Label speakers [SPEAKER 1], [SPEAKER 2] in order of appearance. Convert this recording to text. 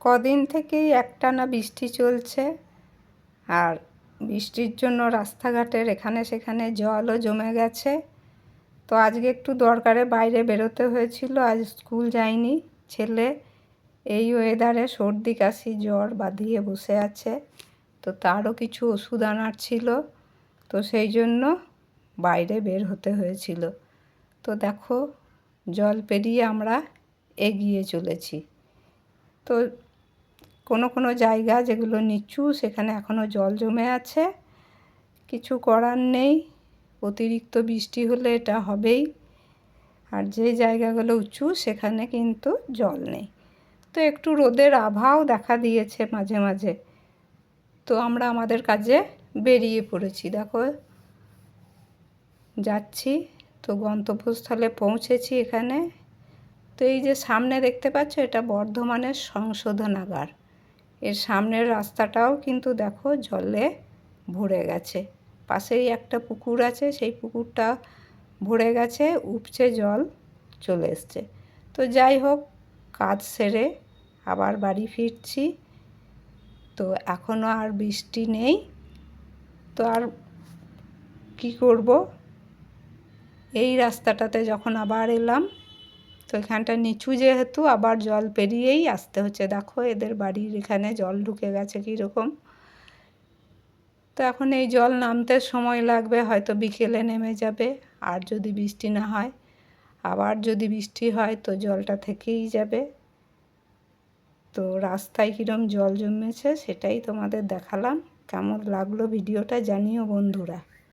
[SPEAKER 1] কদিন থেকেই একটানা বৃষ্টি চলছে, আর বৃষ্টির জন্য রাস্তাঘাটের এখানে সেখানে জলও জমে গেছে। তো আজকে একটু দরকারে বাইরে বেরোতে হয়েছিল, আজ স্কুল যায়নি ছেলে। এই ওয়েদারে সর্দি কাশি জ্বর বাঁধিয়ে বসে আছে, তো তারও কিছু ওষুধ আনার ছিল, তো সেই জন্য বাইরে বের হতে হয়েছিল। তো দেখো জল পেরিয়ে আমরা এগিয়ে চলেছি। তো কোনো কোনো জায়গা যেগুলো নিচু সেখানে এখনও জল জমে আছে, কিছু করার নেই, অতিরিক্ত বৃষ্টি হলে এটা হবেই। আর যে জায়গাগুলো উঁচু সেখানে কিন্তু জল নেই। তো একটু রোদের আভাও দেখা দিয়েছে মাঝে মাঝে। তো আমরা আমাদের কাজে বেরিয়ে পড়েছি, দেখো যাচ্ছি। তো গন্তব্যস্থলে পৌঁছেছি এখানে। তো এই যে সামনে দেখতে পাচ্ছ, এটা বর্ধমানের সংশোধনাগার। এর সামনের রাস্তাটাও কিন্তু দেখো জলে ভরে গেছে। পাশেই একটা পুকুর আছে, সেই পুকুরটা ভরে গেছে, উপচে জল চলে এসছে। তো যাই হোক, কাজ সেরে আবার বাড়ি ফিরছি। তো এখনও আর বৃষ্টি নেই, তো আর কি করব। এই রাস্তাটাতে যখন আবার এলাম, তো এখানটা নিচু যেহেতু আবার জল পেরিয়েই আসতে হচ্ছে। দেখো এদের বাড়ির এখানে জল ঢুকে গেছে কীরকম। তো এখন এই জল নামতে সময় লাগবে, হয়তো বিকেলে নেমে যাবে। আর যদি বৃষ্টি না হয়, আবার যদি বৃষ্টি হয় তো জলটা থেকেই যাবে। তো রাস্তায় কীরকম জল জমেছে সেটাই তোমাদের দেখালাম। কেমন লাগলো ভিডিওটা জানিও বন্ধুরা।